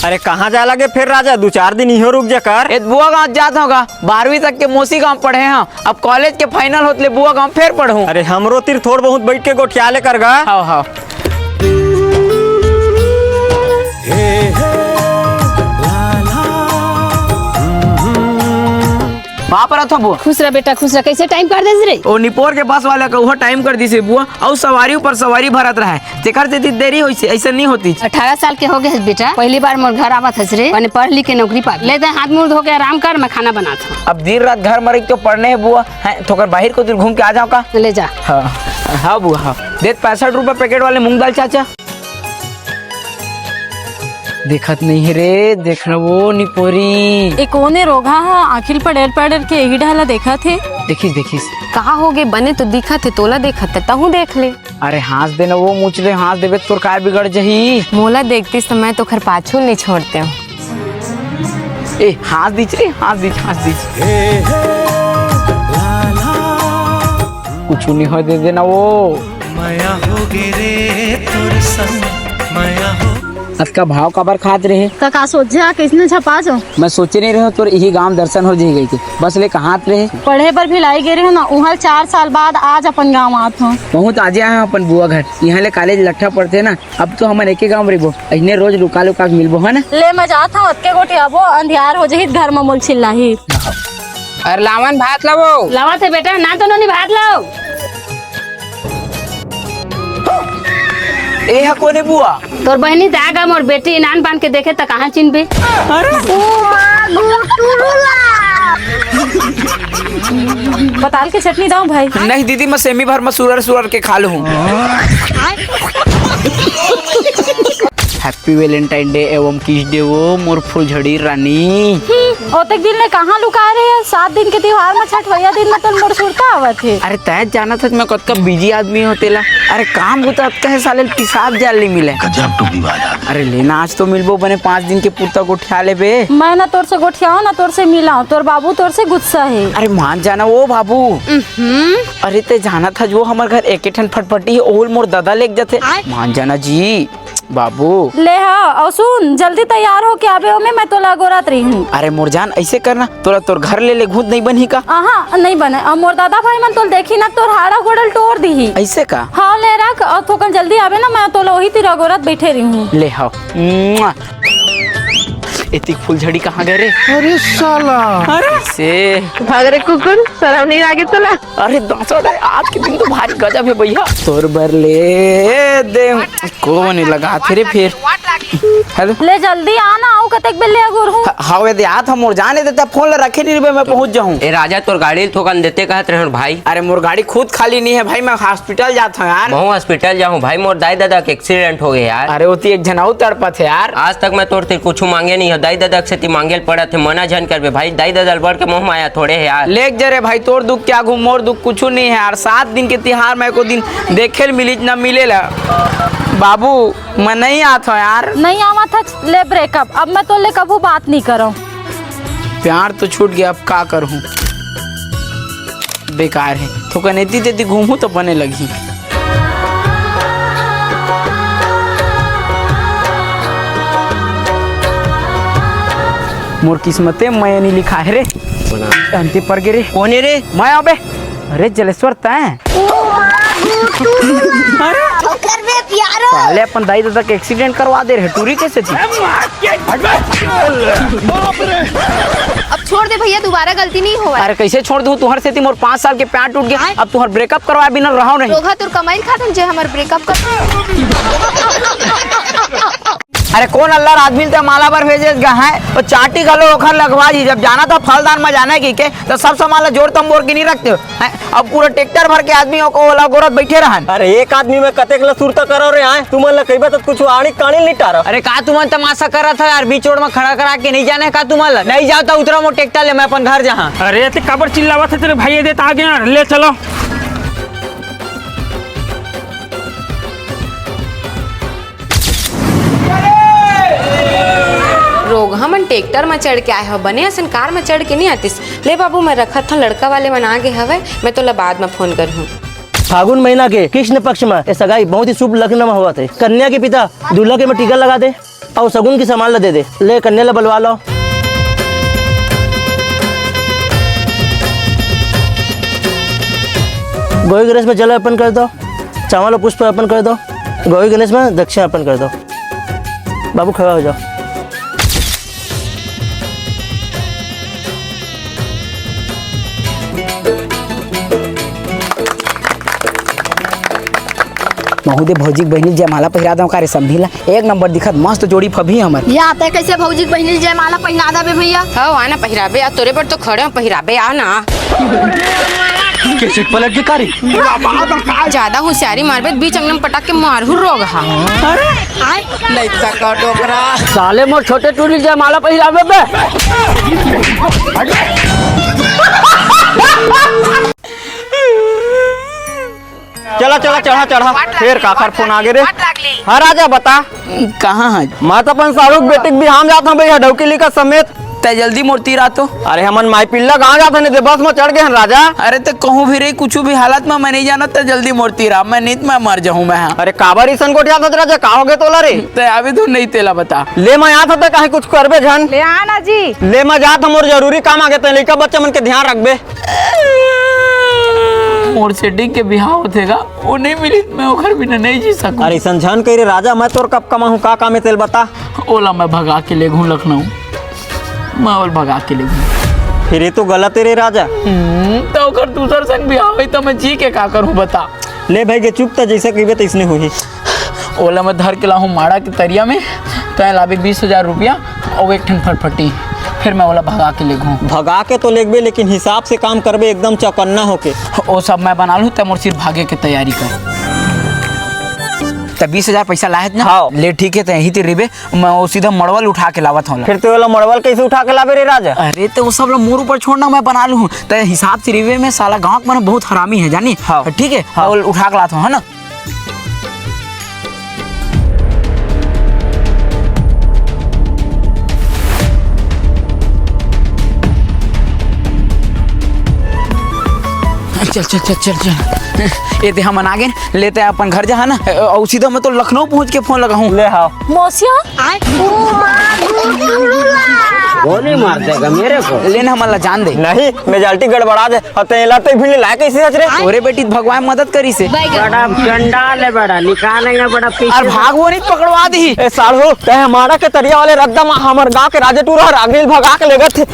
अरे कहाँ जा लगे फिर राजा, 2-4 दिन इहो रुक जा कर। बुआ गाँव जाता होगा, 12वीं तक के मोसी गाँव पढ़े हैं, अब कॉलेज के फाइनल होते बुआ गाँव फिर पढ़ूं। अरे हमरो तीर थोड़ बहुत बैठ के गोठिया ले कर गा। हाँ हाँ वहाँ पर था बुआ। खुश रह बेटा खुश रह। कैसे टाइम कर दे रे? ओ निपोर के बस वाला का टाइम कर दी से बुआ, और सवारी ऊपर सवारी भरत रहा है, तेकर से देरी होई से ऐसा नहीं होती। 18 साल के हो गए बेटा, पहली बार मोर घर आवत हस रे, मैंने पढ़ लिख के नौकरी पा ले दे, हाथ मुंह धो के आराम कर, मैं खाना बनाता हूँ। अब दिन रात घर मरी तो पढ़ने है बुआ है, तो बाहर को घूम के आ जाओ का। ले जा। हाँ हाँ बुआ हाँ, दे 65 रुपए पैकेट वाले मूंग दाल चाचा। देखत नहीं है रे, देखना वो निपोरी एक कोने रोगा है, आखिर पड़ेर पड़ेर के यही ढाला देखा थे। देखिस देखिस कहाँ हो गए बने तो दिखा थे, तोला देखा थे तहु देख ले। अरे हंस देना वो मुचले, हंस देवे तो काय बिगड़ जही। मोला देखती तो मैं तो खर पाछू नहीं छोड़ते हूँ। ए हंस दीच रे, हंस दीच कुछ नहीं हो, दे देना वो। माया हो गे रे तोर संग, माया हो। इसका भाव काबर खात रहे? का सोचा किसने छपा जो? मैं सोचे नहीं रहे, तो यही गांव दर्शन हो जाए गई थी, बस ले कहाँ रहे। पढ़े पर भी लाई गे हो ना, उहल 4 साल बाद आज अपन गाँव आत हूँ। बहुत आज आए अपन बुआ घर, यहाँ ले कॉलेज लट्ठा पढ़ते ना, अब तो हमारे एक ही गाँव रहो, इन्हें रोज रुका लुका मिलबो है ना। ले मैं जाता हूँ के गोटी, अब अंधियार हो जाही घर में मोल चिल्लाही। अरे लावन भात लावो। लावा थे बेटा, ना तो नहीं भात लाओ। ए हा कोने बुआ? तोर बहनी दागा मोर बेटी नान बांध के देखे तो कहाँ चिन्हबे। बताल के चटनी दाऊ भाई। नहीं दीदी, मैं सेमी भर में सुरर के खा लूँ। हैप्पी वैलेंटाइन डे एवं किस डे वो मोर फुलझड़ी रानी। ओतक दिन में कहाँ लुका रहे हैं, 7 दिन के त्योहार में छठवैया दिन में तो मोर सुरता आवत है। अरे तय जाना था मैं कद का बिजी आदमी होतेला, अरे काम होता अब कहे साले पिसाब जाल नहीं मिले। अरे लेना आज तो मिलबो बने 5 दिन के पूर्ता गोठिया ले बे। मैं ना तोर से गोठियाओ ना तोर से मिलाऊं, तोर बाबू तोर से गुस्सा है। अरे मान जाना वो बाबू। अरे ते जाना था जो हमारे घर एक ठन फटफटी है, ओल मोर दादा लेके जाते, मान जाना जी बाबू। ले हाँ, और सुन जल्दी तैयार हो के आबे हो, मैं तो लागोरात रही हूँ। अरे मोर जान ऐसे करना, तोरा तोर घर ले घूत नहीं बनी का। हाँ नहीं बने, और मोर दादा भाई मन तो देखी ना तोर हाड़ा गोड़ल तोड़ दी। ऐसे का? हाँ ले रख, और थोकन जल्दी आवे ना, मैं तो वही तेरा गोरत बैठे रही हूँ। ले हाओ। इतनी फुलझड़ी कहाँ गए रे? अरे साला, अरे से भाग रे कुकुर, शर्म नहीं लागे तोला? अरे दांसड़, आज के दिन तो भारी गजब है भैया। तोर बर ले दे को नहीं लगा थे फिर। हेलो ले जल्दी आना, आओ कतक बेले अगुर हूँ। हाँ वे याद हम मोर जाने देता, फोन रखे नहीं रे, मैं पहुंच जाऊँ। ए राजा तोर गाड़ी थोकन देते कहत रहे भाई। अरे मोर गाड़ी खुद खाली नहीं है भाई, मैं हॉस्पिटल जाता हूँ यार। मैं हॉस्पिटल जाऊँ भाई, मोर दाई दादा के एक्सीडेंट हो गए यार। अरे होती एक जनाऊ तड़पा थे यार। आज तक मैं तोर ते कुछ मांगे नहीं है, दाई दादा से ती मांगे पड़ा थे, मना जन कर भाई, दाई दादा बढ़ के मुँह माया थोड़े है यार। ले जरे भाई, तोर दुख क्या घूम, मोर दुख कुछ नहीं है यार। 7 दिन के त्योहार में को दिन देखे मिली न मिलेला बाबू, मैं नहीं आता यार। नहीं आवा था, ले ब्रेकअप, अब मैं तो ले कबू बात नहीं करूँ। प्यार तो छूट गया, अब क्या करूँ, बेकार है। तो कनेती देती घूमू तो बने लगी। मोर किस्मते मैं नहीं लिखा है रे, अंतिम पर गिरे। कौन है रे? मैं अबे, अरे जलेश्वर तय साले अपन दाई दादा के एक्सीडेंट करवा दे रहे, टूरी कैसे थी? अब छोड़ दे भैया, दोबारा गलती नहीं होगा। अरे कैसे छोड़ दूं, तुहर से मोर 5 साल के प्यार टूट गया, अब तुहर ब्रेकअप करवाए बिना रहो नहीं। रोगा तोर कमाई खातन जे हमर ब्रेकअप कर। अरे कौन अल्लाह आदमी तो माला पर भेजे है, और चाटी गलो ओखर लगवा जी। जब जाना था फलदान में जाना की के तो सब सामान जोड़ तम बोर के नहीं रखते हो, अब पूरा ट्रैक्टर भर के आदमी को ओला गोरत बैठे रहन। अरे एक आदमी में कतेक ला सुरता करो रे आए, तुमन ला कहिबा तो कुछ आड़ी काणी नहीं टारा। अरे का तुमन तमाशा करा था यार, बीच रोड में खड़ा करा के नहीं जाने का तुमन ला? नहीं जाता उतरा मो ट्रैक्टर ले, मैं अपन घर जहाँ। अरे ते कबर चिल्लावा थे तेरे भाई, देता आ गया, ले चलो। रोग हमन ट्रैक्टर में चढ़ के आए हो, बने असन कार में चढ़ के नहीं आतीस। ले बाबू मैं रखा था, लड़का वाले मन आ गए हवे, मैं तो बाद में फोन कर हूँ। फागुन महीना के कृष्ण पक्ष में सगाई बहुत ही शुभ लग्न में हुआ थे। कन्या के पिता दूल्हा के में टीका लगा दे। और सगुन की सामान ला दे दे, ले कन्या ला बलवा लो। गौरी गणेश में जल अर्पण कर दो, चावल और पुष्प अर्पण कर दो, गौरी गणेश में दक्षिण अर्पण कर दो। बाबू खड़ा हो जाओ। महोदय भौजी बहनी जयमाला पहिरा दो का रे समझिला, एक नंबर दिखत मस्त जोड़ी फभी हमर। या आते कैसे भौजी बहनी जयमाला पहिरा देबे भैया। हाँ आना पहिराबे आ तोरे पर तो खड़े हो पहिराबे आ ना। कैसे पलट के कारी ज्यादा होशियारी मारबे बीच अंगन पटाक के मारहु रोग हा। लइका का टोकरा साले मोर छोटे टूली जयमाला पहिराबे बे। चला चला चढ़ा चढ़ा फिर काकर फोन आगे रे। हाँ राजा बता कहाँ है? मैं तो अपन शाहरुख बेटिक भी हम जाता भैया ढौकीली का समेत। तय जल्दी मूर्ति रातो। अरे हमन माई पिल्ला कहाँ जाते नहीं बस में चढ़ गए हैं राजा। अरे तो कहूँ भी रही कुछ भी हालत में मैं नहीं जाना तो जल्दी मूर्ति रहा, मैं नीत में मर जाऊँ मैं। हाँ अरे काबर ईसन कोटिया था राजा कहाँ हो गए तोला रे। तो अभी तो नहीं तेला बता ले मैं यहाँ था कहीं कुछ करबे झन ले आना जी। ले मैं जात हम और जरूरी काम आ गए थे लड़का बच्चा मन के ध्यान रखबे। मोर सेटिंग के बिहाव होतेगा वो नहीं मिली मैं ओखर बिना नहीं जी सकूं। अरे ईसन झन कह रे राजा मैं तोर कब कमा हूँ का काम है तेल बता। ओला मैं भगा के ले घूँ लखनऊ, मैं और भगा के ले घूँ। फिर ये तो गलत है रे राजा। तो ओकर दूसर संग बिहाव है तो मैं जी के का करूँ बता। ले भाई के चुप था जैसे कही तो इसने हुई। ओला मैं धर के लाहूँ माड़ा के तरिया में तो लावे 20,000 रुपया और एक ठन फटफटी, फिर मैं ओला भगा के ले घूँ। भगा के तो लेगबे लेकिन हिसाब से काम करबे एकदम चौकन्ना होके। वो सब मैं बना लूँ तब मोर सिर्फ भागे के तैयारी कर। तब 20,000 पैसा लायत ना। हाँ। ले ठीक है तो यही ते रिबे मैं वो सीधा मड़वल उठा के लावत हूँ। फिर तो वाला मड़वल कैसे उठा के लावे रे राजा। अरे तो वो सब लोग मोर ऊपर छोड़ना मैं बना लूँ तो हिसाब से रिबे में साला गाँव में बहुत हरामी है जानी। हाँ। ठीक है हाँ। उठा के लाता हूँ है ना। चल चल चल चल चल ये ते हम आ गए लेते हैं अपन घर जा ना और सीधा मैं तो लखनऊ पहुंच के फोन लगाऊं। ले हाँ मौसिया गोली मार देगा मेरे को। लेना हमला जान दे नहीं मेजॉरिटी गड़बड़ा दे हतेला तो भी लाए कैसे हच रे। ओरे बेटी भगवान मदद करी से बड़ा चंडाल है बड़ा निकालेंगे बड़ा और भाग वो नहीं पकड़वा दी। ए साढ़ू ते हमारा के तरिया वाले रद्दा में हमर गांव के राजे टूर रागनील भगा के ले गए थे।